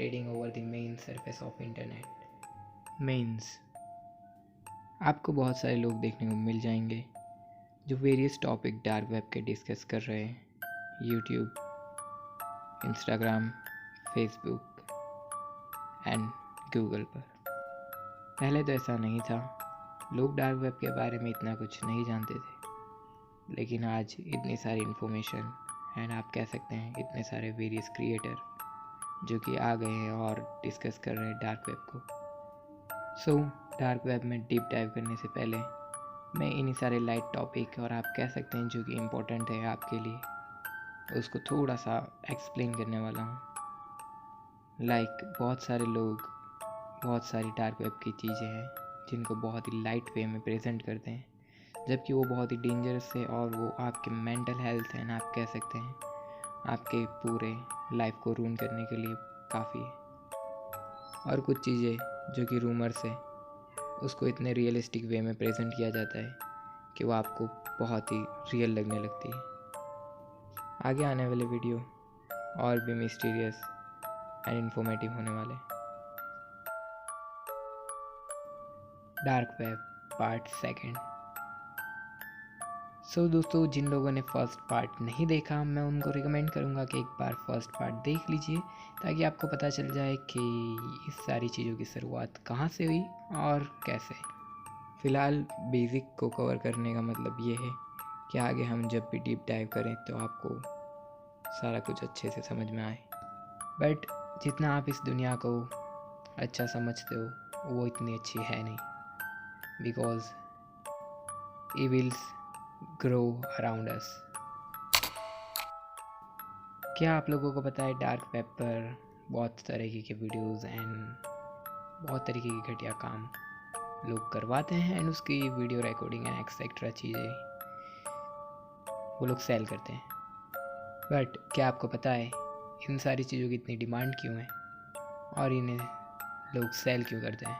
spreading over the main surface of internet. Means आपको बहुत सारे लोग देखने को मिल जाएंगे जो वेरियस टॉपिक डार्क वेब के डिस्कस कर रहे हैं YouTube, Instagram, Facebook and Google पर। पहले तो ऐसा नहीं था, लोग डार्क वेब के बारे में इतना कुछ नहीं जानते थे, लेकिन आज इतनी सारी इन्फॉर्मेशन एंड आप कह सकते हैं इतने सारे वेरियस क्रिएटर जो कि आ गए हैं और डिस्कस कर रहे हैं डार्क वेब को। सो डार्क वेब में डीप डाइव करने से पहले मैं इन्हीं सारे लाइट टॉपिक और आप कह सकते हैं जो कि इम्पोर्टेंट है आपके लिए, उसको थोड़ा सा एक्सप्लेन करने वाला हूँ। बहुत सारे लोग बहुत सारी डार्क वेब की चीज़ें हैं जिनको बहुत ही लाइट वे में प्रेजेंट करते हैं, जबकि वो बहुत ही डेंजरस है और वो आपके मेंटल हेल्थ एंड आप कह सकते हैं आपके पूरे लाइफ को रूइन करने के लिए काफ़ी है। और कुछ चीज़ें जो कि रूमर्स है उसको इतने रियलिस्टिक वे में प्रेजेंट किया जाता है कि वो आपको बहुत ही रियल लगने लगती है। आगे आने वाले वीडियो और भी मिस्टीरियस एंड इन्फॉर्मेटिव होने वाले। Dark web part second. So दोस्तों, जिन लोगों ने फर्स्ट पार्ट नहीं देखा मैं उनको रिकमेंड करूंगा कि एक बार फर्स्ट पार्ट देख लीजिए ताकि आपको पता चल जाए कि इस सारी चीज़ों की शुरुआत कहाँ से हुई और कैसे। फ़िलहाल बेसिक को कवर करने का मतलब ये है कि आगे हम जब भी डीप डाइव करें तो आपको सारा कुछ अच्छे से समझ में आए। बट जितना आप इस दुनिया को अच्छा समझते हो वो इतनी अच्छी है नहीं, because evils grow around us. क्या आप लोगों को पता है डार्क वेब पर बहुत तरीके के वीडियोस एंड बहुत तरीके की घटिया काम लोग करवाते हैं एंड उसकी वीडियो रिकॉर्डिंग एंड एक्सेट्रा चीज़ें वो लोग सेल करते हैं। बट क्या आपको पता है इन सारी चीज़ों की इतनी डिमांड क्यों है और इन्हें लोग सेल क्यों करते हैं?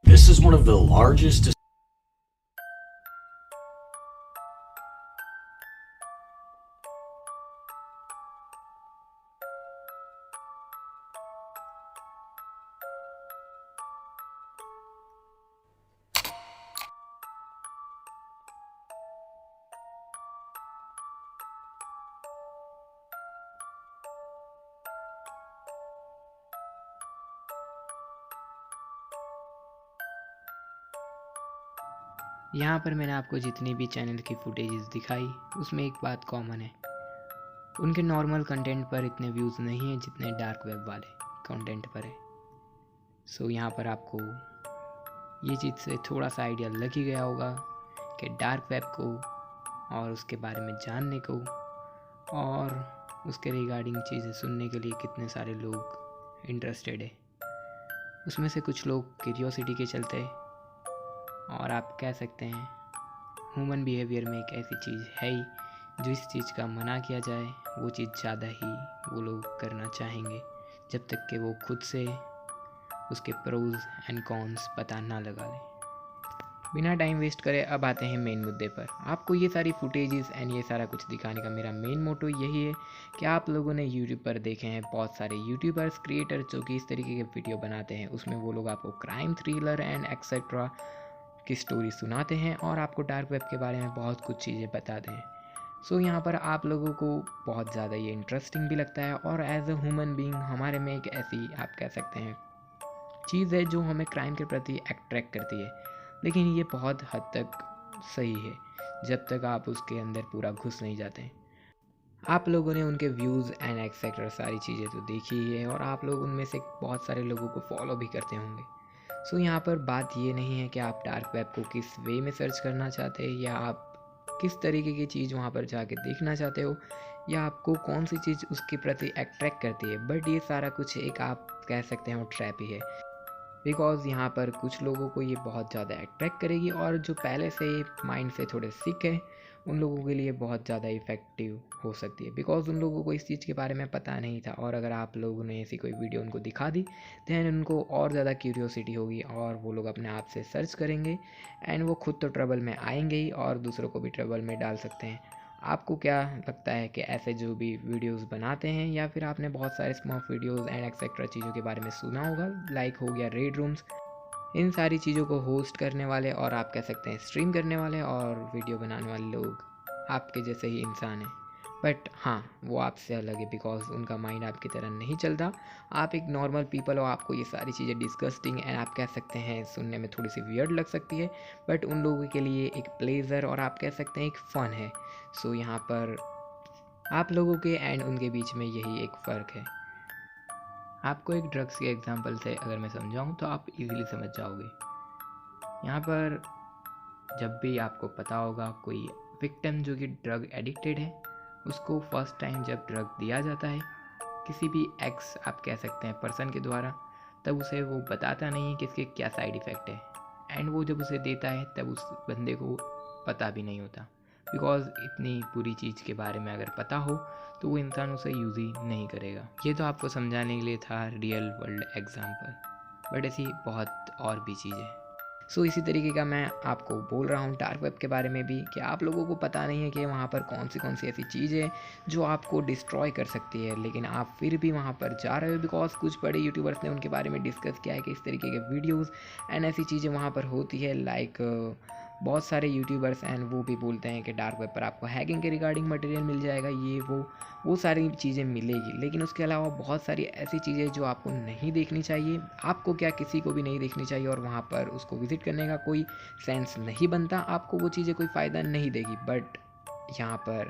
This is one of the largest यहाँ पर मैंने आपको जितनी भी चैनल की फुटेजेस दिखाई उसमें एक बात कॉमन है, उनके नॉर्मल कंटेंट पर इतने व्यूज़ नहीं हैं जितने डार्क वेब वाले कंटेंट पर है। सो यहाँ पर आपको ये चीज़ से थोड़ा सा आइडिया लग ही गया होगा कि डार्क वेब को और उसके बारे में जानने को और उसके रिगार्डिंग चीज़ें सुनने के लिए कितने सारे लोग इंटरेस्टेड है। उसमें से कुछ लोग क्यूरियोसिटी के चलते और आप कह सकते हैं ह्यूमन बिहेवियर में एक ऐसी चीज़ है ही जो इस चीज़ का मना किया जाए वो चीज़ ज़्यादा ही वो लोग करना चाहेंगे जब तक कि वो खुद से उसके प्रोज एंड कॉन्स पता ना लगा लें। बिना टाइम वेस्ट करे अब आते हैं मेन मुद्दे पर। आपको ये सारी फुटेजेस एंड ये सारा कुछ दिखाने का मेरा मेन मोटो यही है कि आप लोगों ने यूट्यूब पर देखे हैं बहुत सारे यूट्यूबर्स क्रिएटर जो कि इस तरीके के वीडियो बनाते हैं, उसमें वो लोग आपको क्राइम थ्रिलर एंड एक्सेट्रा की स्टोरी सुनाते हैं और आपको डार्क वेब के बारे में बहुत कुछ चीज़ें बताते हैं। सो यहाँ पर आप लोगों को बहुत ज़्यादा ये इंटरेस्टिंग भी लगता है और एज अ ह्यूमन बीइंग हमारे में एक ऐसी आप कह सकते हैं चीज़ है जो हमें क्राइम के प्रति अट्रैक्ट करती है। लेकिन ये बहुत हद तक सही है जब तक आप उसके अंदर पूरा घुस नहीं जाते हैं। आप लोगों ने उनके व्यूज़ एंड एक्सेट्रा सारी चीज़ें तो देखी ही है और आप लोग उनमें से बहुत सारे लोगों को फॉलो भी करते होंगे। सो यहाँ पर बात ये नहीं है कि आप डार्क वेब को किस वे में सर्च करना चाहते हैं या आप किस तरीके की चीज़ वहाँ पर जाके देखना चाहते हो या आपको कौन सी चीज़ उसके प्रति अट्रैक्ट करती है, बट ये सारा कुछ एक आप कह सकते हैं वो ट्रैप ही है। बिकॉज़ यहाँ पर कुछ लोगों को ये बहुत ज़्यादा अट्रैक्ट करेगी और जो पहले से माइंड से थोड़े सिक है उन लोगों के लिए बहुत ज़्यादा इफ़ेक्टिव हो सकती है, बिकॉज़ उन लोगों को इस चीज़ के बारे में पता नहीं था। और अगर आप लोगों ने ऐसी कोई वीडियो उनको दिखा दी दैन उनको और ज़्यादा क्यूरियोसिटी होगी और वो लोग अपने आप से सर्च करेंगे एंड वो खुद तो ट्रबल में आएंगे ही और दूसरों को भी ट्रबल में डाल सकते हैं। आपको क्या लगता है कि ऐसे जो भी वीडियोस बनाते हैं या फिर आपने बहुत सारे स्मफ वीडियोस एंड एक्सेट्रा चीज़ों के बारे में सुना होगा, लाइक हो गया रेड रूम्स, इन सारी चीज़ों को होस्ट करने वाले और आप कह सकते हैं स्ट्रीम करने वाले और वीडियो बनाने वाले लोग आपके जैसे ही इंसान हैं। बट हाँ, वो आपसे अलग है बिकॉज उनका माइंड आपकी तरह नहीं चलता। आप एक नॉर्मल पीपल हो, आपको ये सारी चीज़ें डिस्गस्टिंग एंड आप कह सकते हैं सुनने में थोड़ी सी वियर्ड लग सकती है, बट उन लोगों के लिए एक प्लेजर और आप कह सकते हैं एक फ़न है। सो यहाँ पर आप लोगों के एंड उनके बीच में यही एक फ़र्क है। आपको एक ड्रग्स के एग्जांपल से अगर मैं समझाऊं तो आप इजीली समझ जाओगे। यहाँ पर जब भी आपको पता होगा कोई विक्टिम जो कि ड्रग एडिक्टेड है, उसको फर्स्ट टाइम जब ड्रग दिया जाता है किसी भी एक्स आप कह सकते हैं पर्सन के द्वारा, तब उसे वो बताता नहीं है कि इसके क्या साइड इफ़ेक्ट है एंड वो जब उसे देता है तब उस बंदे को पता भी नहीं होता, बिकॉज इतनी बुरी चीज़ के बारे में अगर पता हो तो वो इंसान उसे यूज़ ही नहीं करेगा। ये तो आपको समझाने के लिए था रियल वर्ल्ड एग्जाम्पल, बट ऐसी बहुत और भी चीज़ें। सो इसी तरीके का मैं आपको बोल रहा हूँ डार्क वेब के बारे में भी कि आप लोगों को पता नहीं है कि वहाँ पर कौन सी ऐसी चीज़ है जो आपको डिस्ट्रॉय कर सकती है, लेकिन आप फिर भी वहाँ पर जा रहे हो बिकॉज कुछ बड़े यूट्यूबर्स ने उनके बारे में डिस्कस किया है कि इस तरीके के वीडियोस एंड ऐसी चीज़ें वहाँ पर होती है। लाइक बहुत सारे यूट्यूबर्स एंड वो भी बोलते हैं कि डार्क वेब पर आपको हैकिंग के रिगार्डिंग मटेरियल मिल जाएगा, ये वो सारी चीज़ें मिलेगी, लेकिन उसके अलावा बहुत सारी ऐसी चीज़ें जो आपको नहीं देखनी चाहिए, आपको क्या किसी को भी नहीं देखनी चाहिए और वहाँ पर उसको विज़िट करने का कोई सेंस नहीं बनता, आपको वो चीज़ें कोई फ़ायदा नहीं देगी। बट यहाँ पर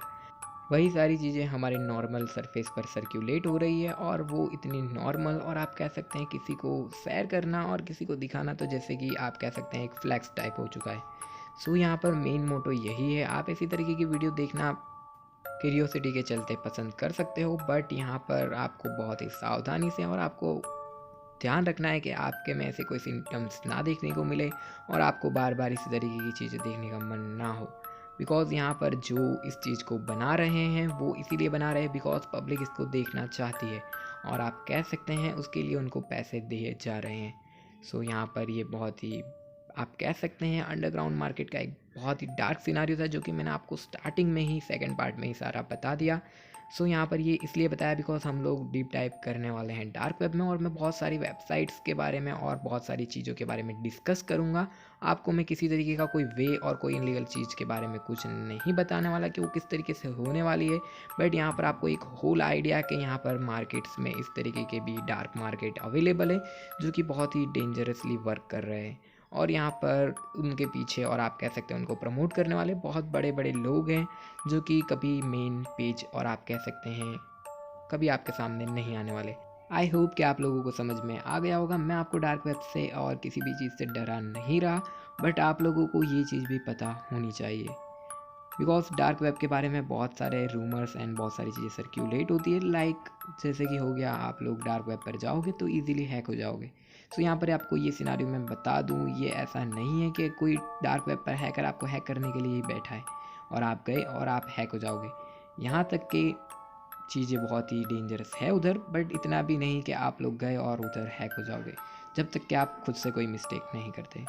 वही सारी चीज़ें हमारे नॉर्मल सरफेस पर सर्कुलेट हो रही है और वो इतनी नॉर्मल और आप कह सकते हैं किसी को शेयर करना और किसी को दिखाना तो जैसे कि आप कह सकते हैं एक फ्लैक्स टाइप हो चुका है। सो यहाँ पर मेन मोटो यही है, आप इसी तरीके की वीडियो देखना क्यूरियोसिटी के चलते पसंद कर सकते हो, बट यहाँ पर आपको बहुत ही सावधानी से और आपको ध्यान रखना है कि आपके में ऐसे कोई सिम्टम्स ना देखने को मिले और आपको बार बार इसी तरीके की चीज़ें देखने का मन ना हो, बिकॉज़ यहाँ पर जो इस चीज़ को बना रहे हैं वो इसीलिए बना रहे हैं बिकॉज़ पब्लिक इसको देखना चाहती है और आप कह सकते हैं उसके लिए उनको पैसे दिए जा रहे हैं। सो यहाँ पर ये बहुत ही आप कह सकते हैं अंडरग्राउंड मार्केट का एक बहुत ही डार्क सिनारियो था जो कि मैंने आपको स्टार्टिंग में ही सेकंड पार्ट में ही सारा बता दिया। सो यहाँ पर ये इसलिए बताया बिकॉज हम लोग डीप डाइव करने वाले हैं डार्क वेब में और मैं बहुत सारी वेबसाइट्स के बारे में और बहुत सारी चीज़ों के बारे में डिस्कस करूँगा। आपको मैं किसी तरीके का कोई वे और कोई इनलीगल चीज़ के बारे में कुछ नहीं बताने वाला कि वो किस तरीके से होने वाली है, बट यहाँ पर आपको एक होल आइडिया कि यहाँ पर मार्केट्स में इस तरीके के भी डार्क मार्केट अवेलेबल है जो कि बहुत ही डेंजरसली वर्क कर रहे हैं और यहाँ पर उनके पीछे और आप कह सकते हैं उनको प्रमोट करने वाले बहुत बड़े बड़े लोग हैं जो कि कभी मेन पेज और आप कह सकते हैं कभी आपके सामने नहीं आने वाले। आई होप कि आप लोगों को समझ में आ गया होगा। मैं आपको डार्क वेब से और किसी भी चीज़ से डरा नहीं रहा, बट आप लोगों को ये चीज़ भी पता होनी चाहिए बिकॉज डार्क वेब के बारे में बहुत सारे रूमर्स एंड बहुत सारी चीज़ें सर्क्यूलेट होती है। लाइक जैसे कि हो गया आप लोग डार्क वेब पर जाओगे तो ईजिली हैक हो जाओगे। सो यहाँ पर आपको ये सिनारियो मैं बता दूँ, ये ऐसा नहीं है कि कोई डार्क वेब पर हैकर आपको हैक करने के लिए ही बैठा है और आप गए और आप हैक हो जाओगे। यहाँ तक कि चीज़ें बहुत ही डेंजरस है उधर, बट इतना भी नहीं कि आप लोग गए और उधर हैक हो जाओगे जब तक कि आप खुद से कोई मिस्टेक नहीं करते।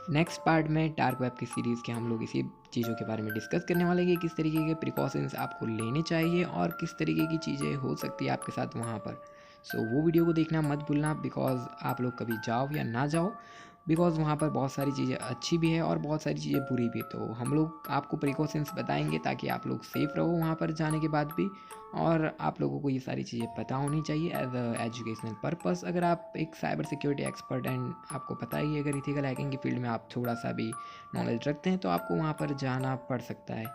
नेक्स्ट पार्ट में डार्क वेब की सीरीज़ के हम लोग इसी चीज़ों के बारे में डिस्कस करने वाले हैं कि किस तरीके के प्रिकॉशंस आपको लेने चाहिए और किस तरीके की चीज़ें हो सकती है आपके साथ वहाँ पर। सो वो वीडियो को देखना मत भूलना बिकॉज आप लोग कभी जाओ या ना जाओ, बिकॉज वहाँ पर बहुत सारी चीज़ें अच्छी भी है और बहुत सारी चीज़ें बुरी भी। तो हम लोग आपको प्रिकॉशंस बताएंगे ताकि आप लोग सेफ़ रहो वहाँ पर जाने के बाद भी, और आप लोगों को ये सारी चीज़ें पता होनी चाहिए एज अ एजुकेशनल पर्पस। अगर आप एक साइबर सिक्योरिटी एक्सपर्ट एंड आपको पता ही है अगर इथिकल हैकिंग की फील्ड में आप थोड़ा सा भी नॉलेज रखते हैं तो आपको वहाँ पर जाना पड़ सकता है।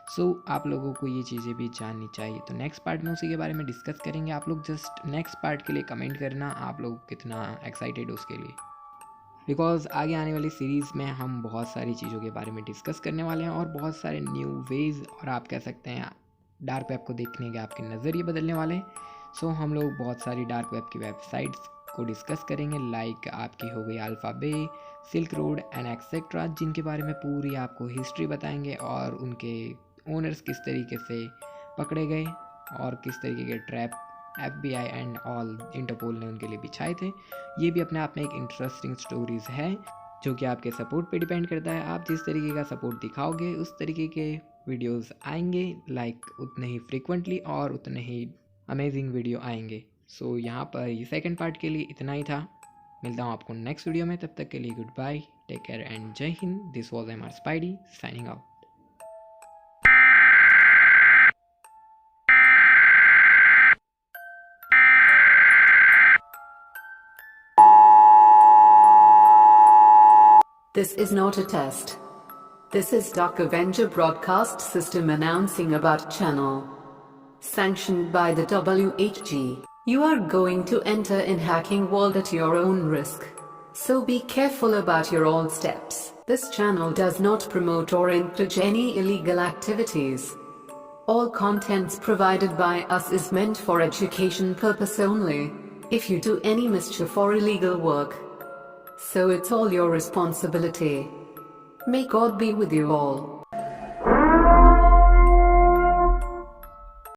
सो आप लोगों को ये चीज़ें भी जाननी चाहिए। तो नेक्स्ट पार्ट में उसी के बारे में डिस्कस करेंगे। आप लोग जस्ट नेक्स्ट पार्ट के लिए कमेंट करना आप लोग कितना एक्साइटेड हो उसके लिए, बिकॉज आगे आने वाली सीरीज़ में हम बहुत सारी चीज़ों के बारे में डिस्कस करने वाले हैं और बहुत सारे न्यू वेज और आप कह सकते हैं डार्क वेब को देखने के आपके नज़रिए बदलने वाले हैं। सो हम लोग बहुत सारी डार्क वेब की वेबसाइट्स को डिस्कस करेंगे, लाइक आपकी हो गई AlphaBay, Silk Road and etcetera, जिनके बारे में पूरी आपको हिस्ट्री बताएंगे और उनके ओनर्स किस तरीके से पकड़े गए और किस तरीके के trap FBI and all Interpol ने उनके लिए बिछाए थे। ये भी अपने आप में एक इंटरेस्टिंग स्टोरीज़ है जो कि आपके सपोर्ट पे डिपेंड करता है। आप जिस तरीके का सपोर्ट दिखाओगे उस तरीके के वीडियोस आएंगे, लाइक उतने ही फ्रिक्वेंटली और उतने ही अमेजिंग वीडियो आएंगे। सो यहाँ पर ये सेकंड पार्ट के लिए इतना ही था। मिलता हूँ आपको नेक्स्ट वीडियो में, तब तक के लिए goodbye, take care and Jai Hind. This was MR Spidey signing out. This is not a test. This is Dark Avenger Broadcast System announcing about channel. Sanctioned by the WHG. You are going to enter in hacking world at your own risk. So be careful about your own steps. This channel does not promote or encourage any illegal activities. All contents provided by us is meant for education purpose only. If you do any mischief or illegal work, so it's all your responsibility. May God be with you all.